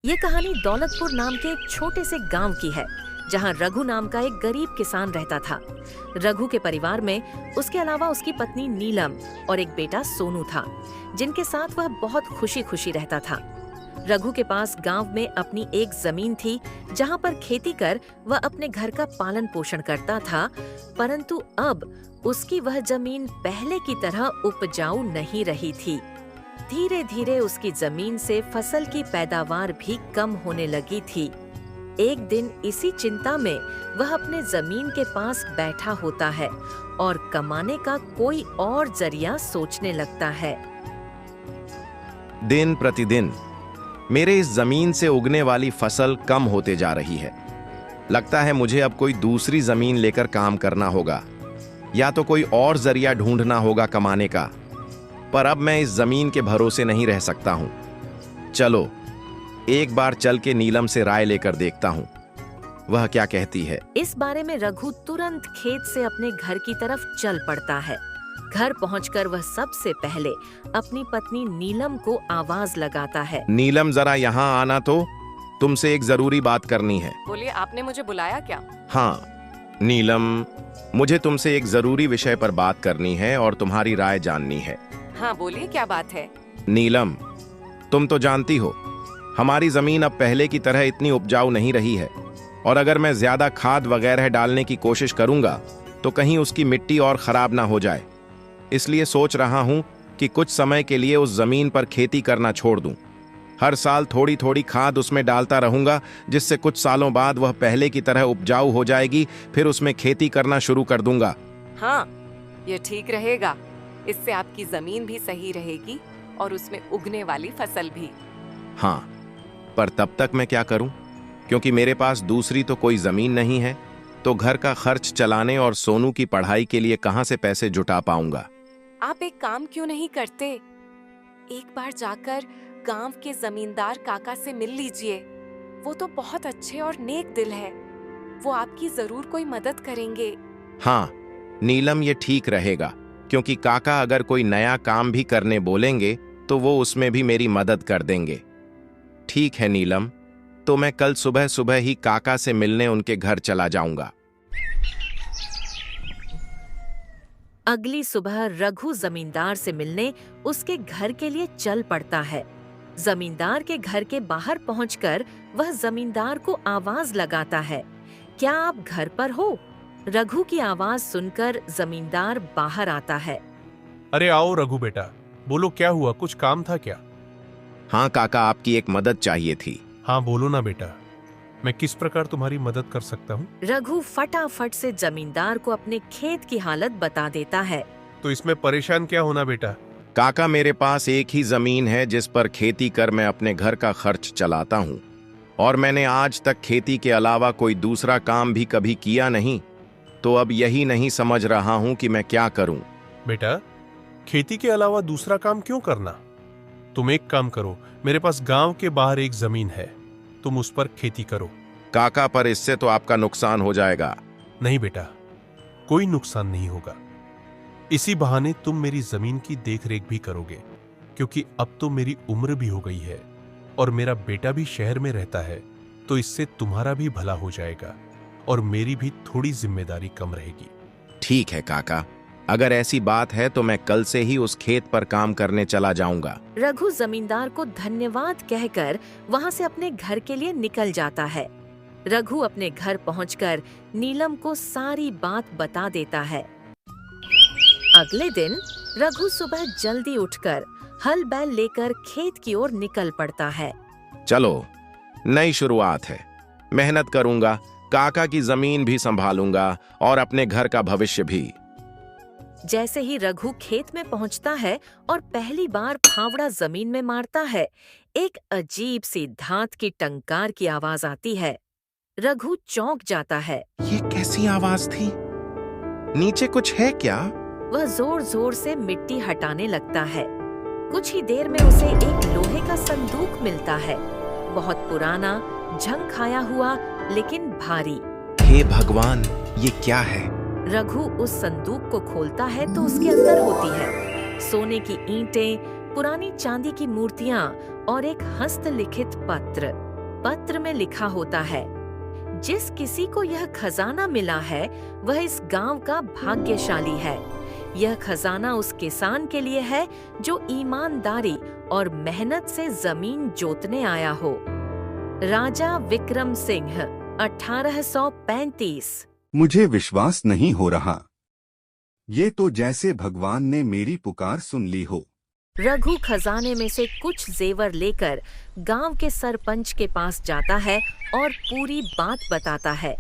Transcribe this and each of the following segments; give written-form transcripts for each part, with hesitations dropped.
ये कहानी दौलतपुर नाम के एक छोटे से गांव की है, जहां रघु नाम का एक गरीब किसान रहता था। रघु के परिवार में उसके अलावा उसकी पत्नी नीलम और एक बेटा सोनू था, जिनके साथ वह बहुत खुशी खुशी रहता था। रघु के पास गांव में अपनी एक जमीन थी, जहां पर खेती कर वह अपने घर का पालन पोषण करता था, परंतु अब उसकी वह जमीन पहले की तरह उपजाऊ नहीं रही थी। धीरे धीरे उसकी जमीन से फसल की पैदावार भी कम होने लगी थी। एक दिन इसी चिंता में वह अपने जमीन के पास बैठा होता है और कमाने का कोई और जरिया सोचने लगता है। दिन प्रतिदिन मेरे इस जमीन से उगने वाली फसल कम होते जा रही है। लगता है मुझे अब कोई दूसरी जमीन लेकर काम करना होगा, या तो कोई और जरिया ढूंढना होगा कमाने का। पर अब मैं इस जमीन के भरोसे नहीं रह सकता हूं। चलो एक बार चल के नीलम से राय लेकर देखता हूं, वह क्या कहती है। इस बारे में रघु तुरंत खेत से अपने घर की तरफ चल पड़ता है। घर पहुंचकर वह सबसे पहले अपनी पत्नी नीलम को आवाज लगाता है। नीलम, जरा यहाँ आना, तो तुमसे एक जरूरी बात करनी है। बोलिए, आपने मुझे बुलाया क्या? हाँ नीलम, मुझे तुमसे एक जरूरी विषय पर बात करनी है और तुम्हारी राय जाननी है। हाँ बोलिए, क्या बात है? नीलम, तुम तो जानती हो हमारी जमीन अब पहले की तरह इतनी उपजाऊ नहीं रही है, और अगर मैं ज्यादा खाद वगैरह डालने की कोशिश करूंगा तो कहीं उसकी मिट्टी और खराब ना हो जाए। इसलिए सोच रहा हूं कि कुछ समय के लिए उस जमीन पर खेती करना छोड़ दूं। हर साल थोड़ी थोड़ी खाद उसमें डालता रहूंगा, जिससे कुछ सालों बाद वह पहले की तरह उपजाऊ हो जाएगी। फिर उसमें खेती करना शुरू कर दूंगा। हाँ, ये ठीक रहेगा। इससे आपकी जमीन भी सही रहेगी और उसमें उगने वाली फसल भी। हाँ, पर तब तक मैं क्या करूं? क्योंकि मेरे पास दूसरी तो कोई जमीन नहीं है, तो घर का खर्च चलाने और सोनू की पढ़ाई के लिए कहां से पैसे जुटा पाऊंगा? आप एक काम क्यों नहीं करते? एक बार जाकर गांव के जमींदार काका से मिल लीजिए। वो तो बहुत अच्छे और नेक दिल है। वो आपकी जरूर कोई मदद करेंगे। हाँ नीलम, ये ठीक रहेगा, क्योंकि काका अगर कोई नया काम भी करने बोलेंगे तो वो उसमें भी मेरी मदद कर देंगे। ठीक है नीलम, तो मैं कल सुबह सुबह ही काका से मिलने उनके घर चला जाऊंगा। अगली सुबह रघु जमींदार से मिलने उसके घर के लिए चल पड़ता है। जमींदार के घर के बाहर पहुंचकर वह जमींदार को आवाज लगाता है, क्या आप घर पर हो? रघु की आवाज सुनकर जमींदार बाहर आता है। अरे आओ रघु बेटा, बोलो क्या हुआ, कुछ काम था क्या? हाँ काका, आपकी एक मदद चाहिए थी। हाँ बोलो ना बेटा, मैं किस प्रकार तुम्हारी मदद कर सकता हूँ? रघु फटाफट से जमींदार को अपने खेत की हालत बता देता है। तो इसमें परेशान क्या होना बेटा। काका, मेरे पास एक ही जमीन है जिस पर खेती कर मैं अपने घर का खर्च चलाता हूँ, और मैंने आज तक खेती के अलावा कोई दूसरा काम भी कभी किया नहीं। तो अब यही नहीं समझ रहा हूं कि मैं क्या करूं। बेटा, खेती के अलावा दूसरा काम क्यों करना? तुम एक काम करो, मेरे पास गांव के बाहर एक जमीन है, तुम उस पर खेती करो। काका, पर इससे तो आपका नुकसान हो जाएगा। नहीं बेटा, कोई नुकसान नहीं होगा। इसी बहाने तुम मेरी जमीन की देखरेख भी करोगे, क्योंकि अब तो मेरी उम्र भी हो गई है और मेरा बेटा भी शहर में रहता है। तो इससे तुम्हारा भी भला हो जाएगा और मेरी भी थोड़ी जिम्मेदारी कम रहेगी। ठीक है काका, अगर ऐसी बात है तो मैं कल से ही उस खेत पर काम करने चला जाऊंगा। रघु जमींदार को धन्यवाद कहकर वहां से अपने घर के लिए निकल जाता है। रघु अपने घर पहुंचकर नीलम को सारी बात बता देता है। अगले दिन रघु सुबह जल्दी उठकर हल बैल लेकर खेत की ओर निकल पड़ता है। चलो, नई शुरुआत है। मेहनत करूंगा, काका की जमीन भी संभालूंगा और अपने घर का भविष्य भी। जैसे ही रघु खेत में पहुंचता है और पहली बार फावड़ा जमीन में मारता है, एक अजीब सी धात की टंकार की आवाज आती है। रघु चौंक जाता है। ये कैसी आवाज थी? नीचे कुछ है क्या? वह जोर जोर से मिट्टी हटाने लगता है। कुछ ही देर में उसे एक लोहे का संदूक मिलता है, बहुत पुराना, झंग खाया हुआ, लेकिन भारी। हे भगवान, ये क्या है? रघु उस संदूक को खोलता है तो उसके अंदर होती है सोने की ईंटें, पुरानी चांदी की मूर्तियां और एक हस्तलिखित पत्र। पत्र में लिखा होता है, जिस किसी को यह खजाना मिला है वह इस गांव का भाग्यशाली है। यह खजाना उस किसान के लिए है जो ईमानदारी और मेहनत से जमीन जोतने आया हो। राजा विक्रम सिंह 1835। मुझे विश्वास नहीं हो रहा। ये तो जैसे भगवान ने मेरी पुकार सुन ली हो। रघु खजाने में से कुछ जेवर लेकर गांव के सरपंच के पास जाता है और पूरी बात बताता है।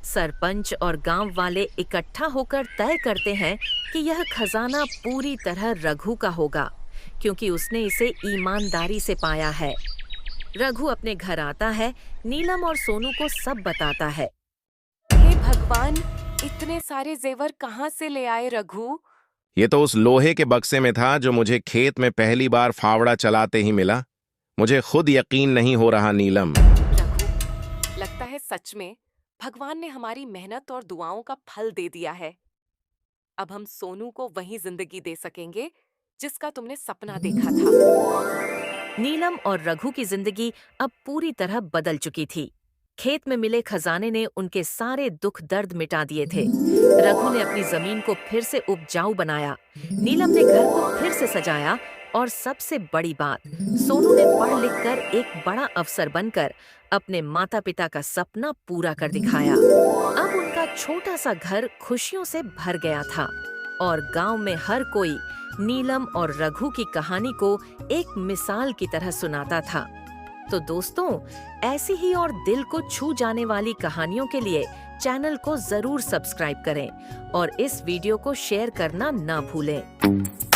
सरपंच और गांव वाले इकट्ठा होकर तय करते हैं कि यह खजाना पूरी तरह रघु का होगा, क्योंकि उसने इसे ईमानदारी से पाया है। रघु अपने घर आता है, नीलम और सोनू को सब बताता है। हे भगवान, इतने सारे जेवर कहाँ से ले आए रघु? ये तो उस लोहे के बक्से में था जो मुझे खेत में पहली बार फावड़ा चलाते ही मिला। मुझे खुद यकीन नहीं हो रहा नीलम। रघु, लगता है सच में भगवान ने हमारी मेहनत और दुआओं का फल दे दिया है। अब हम सोनू को वही जिंदगी दे सकेंगे जिसका तुमने सपना देखा था। नीलम और रघु की जिंदगी अब पूरी तरह बदल चुकी थी। खेत में मिले खजाने ने उनके सारे दुख दर्द मिटा दिए थे। रघु ने अपनी जमीन को फिर से उपजाऊ बनाया, नीलम ने घर को फिर से सजाया और सबसे बड़ी बात, सोनू ने पढ़ लिख कर एक बड़ा अफसर बनकर अपने माता पिता का सपना पूरा कर दिखाया। अब उनका छोटा सा घर खुशियों से भर गया था और गांव में हर कोई नीलम और रघु की कहानी को एक मिसाल की तरह सुनाता था। तो दोस्तों, ऐसी ही और दिल को छू जाने वाली कहानियों के लिए चैनल को जरूर सब्सक्राइब करें और इस वीडियो को शेयर करना ना भूलें।